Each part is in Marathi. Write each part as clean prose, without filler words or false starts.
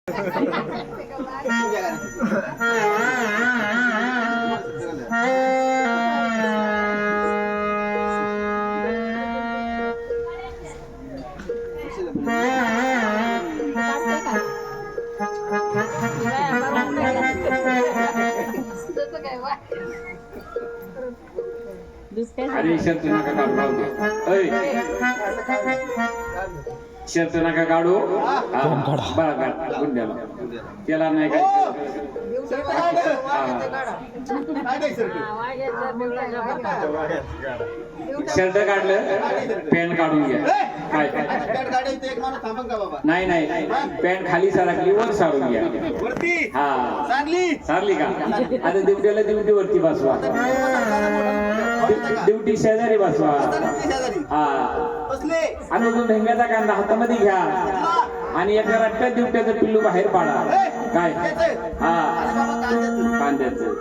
अरे शर्त नका काढू शर्त नका काढू बघा गुंड्याला त्याला नाही काय शर्ट काढलं पॅन्ट काढून घ्या काय नाही नाही पॅन्ट खाली सरकली वर सारून घ्या हा सारली का आता ड्युटीला ड्युटी वरती बसवा ड्युटी शेजारी बसवा हा आणि ढेंग्याचा कांदा हातामध्ये घ्या आणि एका रट्ट्यात ड्युट्याचं पिल्लू बाहेर पाडा काय हा कांद्याचं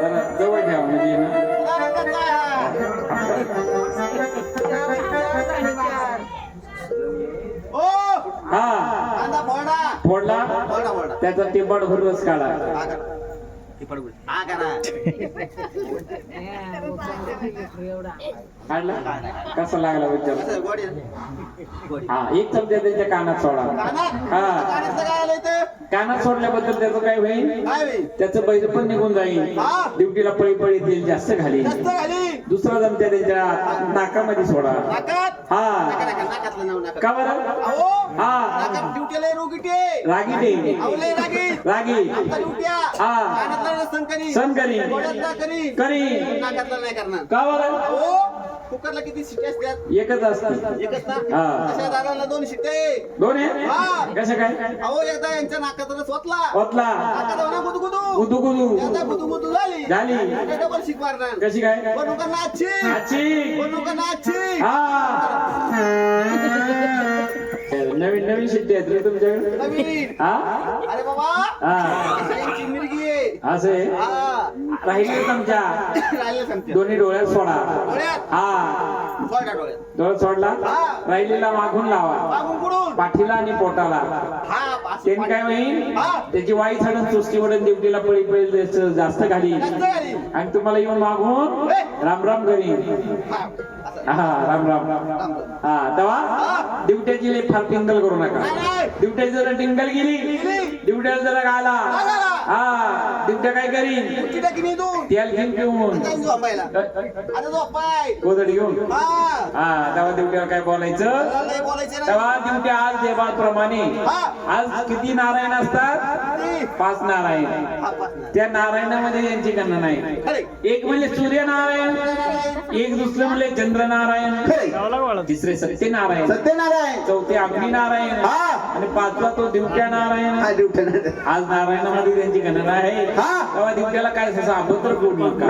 जरा जवळ घ्या म्हणजे हा फोडला त्याचा टिंबट भर रस काढा कसा लागला विचार हा एक चमचा त्याच्या कानात सोडा हा कानात सोडल्याबद्दल त्याचं काय होईल त्याचं बैल पण निघून जाईल ड्युटीला पळी पळी येईल जास्त घाली दुसरा चमचा त्याच्या नाकामध्ये सोडा हा का बरं हा रागी रागी हा सण करी का बरं कुकरला किती शिट्ट्या असतात एकच असतात एकच ना हा दादाला दोन शिट्टे दोन आहे कसं काय अहो एकदा यांच्या नाकात रस ओतला ओतला गुदुगुदू झाली डबल शिक मारणार कशी काय बनू का नाची हा नवीन नवीन शिट्टी आहेत रे तुमच्याकडे नवीन हा अरे बाबा हा यांची मिरगी आहे असं आहे राहिले तुमच्या दोन्ही डोळ्यात सोडा हा डोळ्यात सोडला राहिलेला मागून लावा पाठीला आणि पोटाला त्याने काय होईल त्याची वाई छाडून चुस्ती वडून ड्युटीला पळी पळी जास्त घाली आणि तुम्हाला येऊन मागून राम राम करी हा राम राम हा तेव्हा ड्युट्याची लई फार टिंगल करू नका ड्युट्याची जरा टिंगल गेली ड्युट्याला जरा गाला हा ड्युट्या काय करी तेल घेऊन पिऊन गोदडी घेऊन हा तेव्हा ड्युट्याला काय बोलायचं तेव्हा ड्युट्या आज देवाप्रमाणे आज किती नारायण असतात 5 नारायण त्या नारायणामध्ये यांची गणना नाही एक म्हणजे सूर्यनारायण एक दुसरं म्हणजे चंद्रनारायण तिसरे सत्यनारायण चौथे अग्निनारायण आणि 5वा तो दिवट्या नारायण आज नारायणामध्ये त्यांची गणना आहे तेव्हा दिवट्याला काय अभद्र करू नका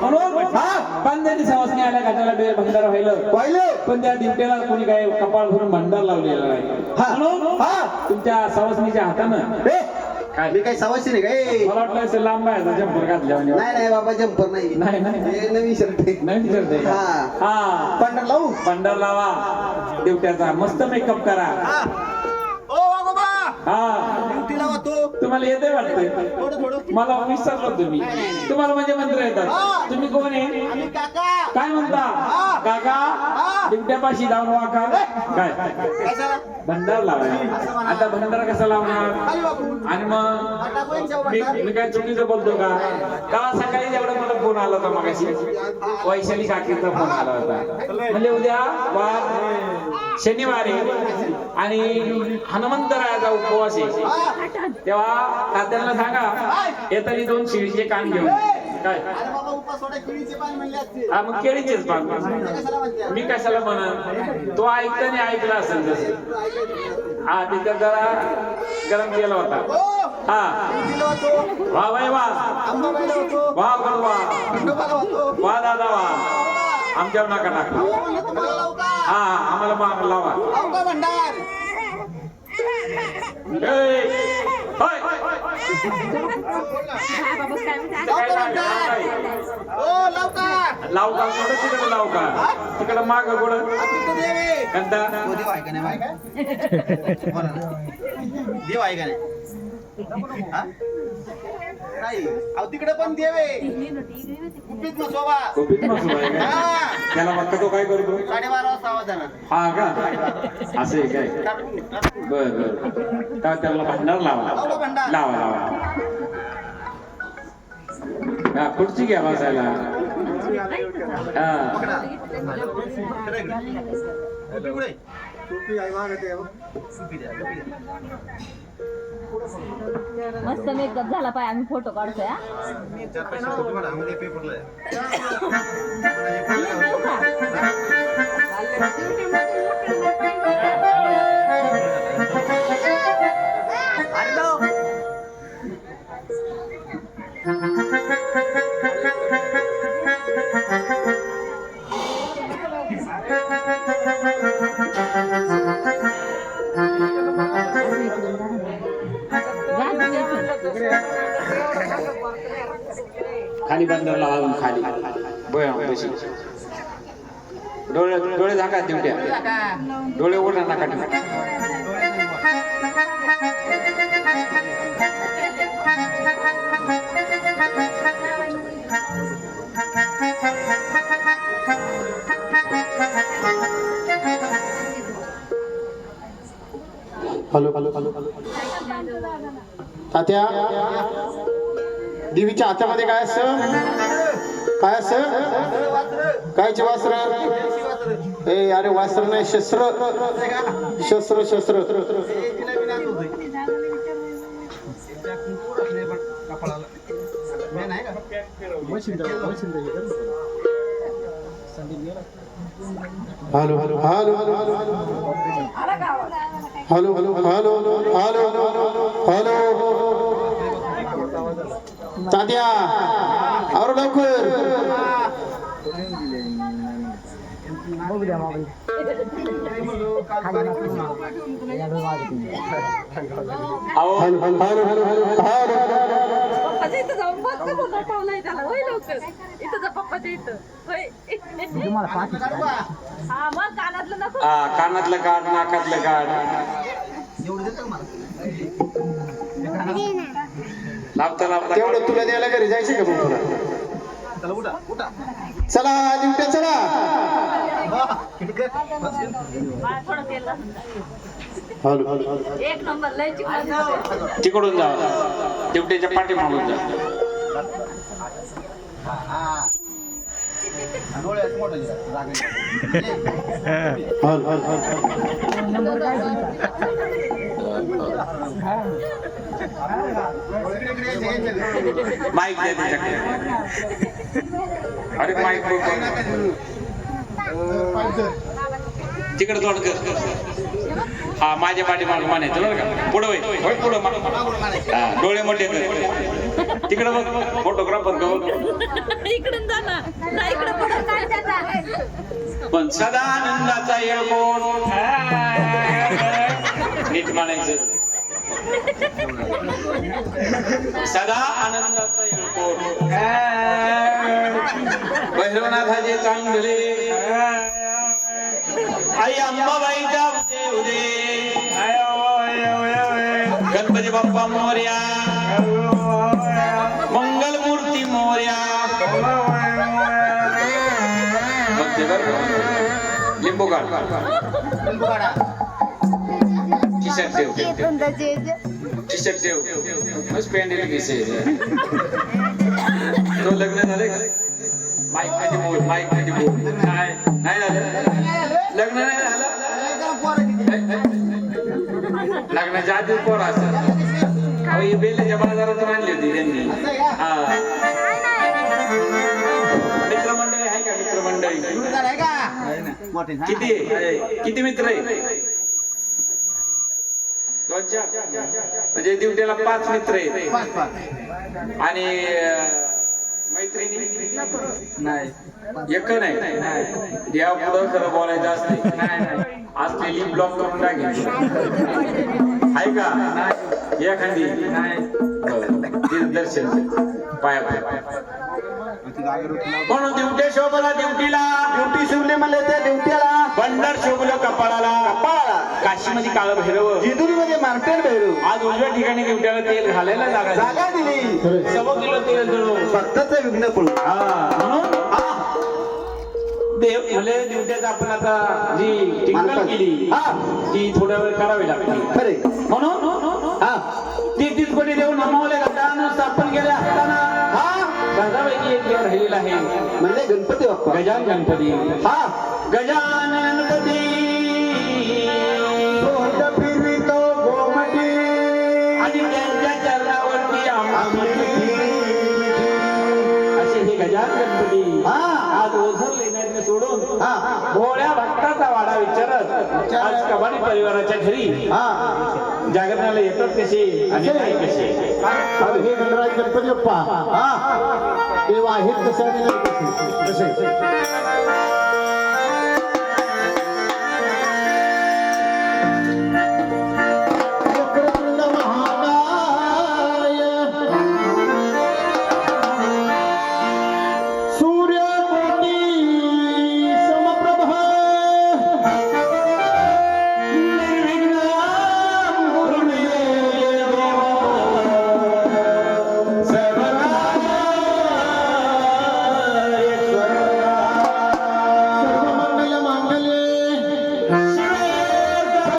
म्हणून पांढऱ्याने सवासनी आल्या घाटाला भंडार व्हायलं पण त्या दिवट्याला कोणी काय कपाळ भरून भंडार लावलेला नाही म्हणून तुमच्या सवासनीच्या हातानं काय मी काही सवाशी नाही काय मला वाटलं असं लांब आहे जम्पर घातल्यावर नाही बाबा जम्पर नाही नवीन शर्ट हा पंढर लावा दिवट्याचा मस्त मेकअप करा तुम्हाला येते वाटते मला विसरलो तुम्ही तुम्हाला म्हणजे मंत्र येतात तुम्ही कोण आहे काय म्हणता काका दिवट्यापाशी जाऊन वाका काय भंडार लावा आता भंडार कसा लावणार आणि मग मी काय चुकीचं बोलतो का सकाळी जेवढा मला फोन आला होता मगाशी वैशाली काकीचा फोन आला होता म्हणजे उद्या वार शनिवारी आणि हनुमंतरायाचा उपवास आहे तेव्हा तात्यांना सांगा येतानी 2 शिळीचे कान घेऊन काय हा मग केळीचेच पान मी कशाला म्हणन तो ऐकता नाही ऐकला असेल तसं हा तिथं जरा गरम केला होता हा वा बाई वा वा वा दादा वा आमच्यावर नका टाका हा आम्हाला माग लावा लावका तिकडे लावका तिकडे माग गोड कोणता तो देव आहे का नाही माहिती बोला ना. देव आहे का नाही हा? नाही अहो तिकडे पण देव आहे गुपित मसोबा गोपीत मसोबा आहे काय? हा त्याला वाटतं तो काय करतो 12:30 वाजता आवाज आहे ना. हा का असं आहे काय बर बर तर त्याला भांडार लावा लावा भांडार. लावा लावा हा खुर्ची घ्या बसायला हा पकडा. टोपी कुठे? टोपी आहे मागे ते बघ. टोपी द्या, टोपी द्या. मस्त मेकअप झाला पाय आम्ही फोटो काढतोय हा. 4-5 टोपी काढा, मध्ये पेपरला आहे. खाली बंदर लावा खाली बरं बशी डोळे डोळे झाका तेवढ्या डोळे उघडा नका हॅलो हॅलो हॅलो हॅलो तात्या देवीच्या हातामध्ये काय असतं काय असतं कायचे वास्त्र ए अरे वास्त्र नाही शस्त्र शस्त्र शस्त्र hello hello hello hello hello hello hello hello Tatya और लवकर अहो हॅलो हॅलो हॅलो हॅलो पप्पाच्या इथं जाऊन बघ कसं नटवलंय त्याला होय लवकर इथं जा पप्पाच्या इथं होय हा मग कानातलं नको हा कानातलं काढ नाकातलं काढ लावता लावता तेवढं तुला द्यायला घरी जायचे का मग तुला चला उठा उठा. चला दिवट्या चला मला थोडं तेल घालून जा. हॅलो हॅलो हॅलो एक नंबर लय चिकन तिकडून जा दिवट्याच्या पाठी मागून जा डोळ्यात मोठं दिसतं, जागा. हॅलो हॅलो माईक दे त्याच्याकडे अरे माईक तिकडे तोड कर हा माझ्या पाठी मागून म्हणायचं बरं का पुढं होय पुढं हा डोळे मोठे कर तिकडे बघ फोटोग्राफर का बघ इकडून जा ना जा इकडे पुढे काय त्याचा पण सदा आनंदाचा येळकोट नीट म्हणायचं सदा आनंदाचा येळकोट भैरवनाथाचे चांगले आई अंबाबाईच्या उदे गणपती बाप्पा मोर्या मंगल मूर्ती मोर्या लिंबू काढ लिंबू काढा. टी शर्ट टी शर्ट ठेव मस्त पॅन्डेल घेसे तो लग्न झाले का माईक मध्ये बोल माईक मध्ये बोल नाही झालं लग्न नाही झालं लग्नाच्या आधी पोर असं ही बेलेच्या बाजारातून आणली होती त्यांनी हा मित्रमंडळी आहे का मित्रमंडळी जोडीदार आहे का? मोठे हा. किती मित्र आहे 2-4 म्हणजे दिवट्याला 5 मित्र आहेत 5 आणि मैत्रिणी नाही एक नाही देवा पुढं खरं बोलायचं असते असलेली ब्लॉक करून टाकेल आहे का एखादी दर्शन पाया म्हणून दिवटे शोभला दिवटीला, ड्युटी शिवली म्हणले त्या ड्युटीला बंडर शोभलं कपाळाला, कपाळाला काशीमध्ये काळ भैरव, जिजुरीमध्ये मार्टेन भैरव आज उजव्या ठिकाणी दिवट्याला तेल घालायला जागा जागा दिली. 100 किलो तेल जळून. भक्ताचं विघ्न पडू. म्हणून देव म्हणजे दिवट्याचं आपण आता जी टिंगल केली ती थोड्या वेळ करावी लागते. खरे म्हणून हा 33 कोटी देव नमावले गजानन स्थापन केले असताना गजापैकी एक देव राहिलेला आहे म्हणजे गणपती बाप्पा. गजान गणपती. हा गजानन गणपती फिरितो गोमटी आणि त्यांच्या चरणावरती असे हे गजान गणपती आज ओझर लेण्याने सोडून भोळ्या भक्ताचा वाडा विचारत आज कबाडी परिवाराच्या घरी जागरणाला येतात कसे आणि नाही कसे. हे गणराज गणपती बाप्पा देव आहेत कसे आणि नाही कसे.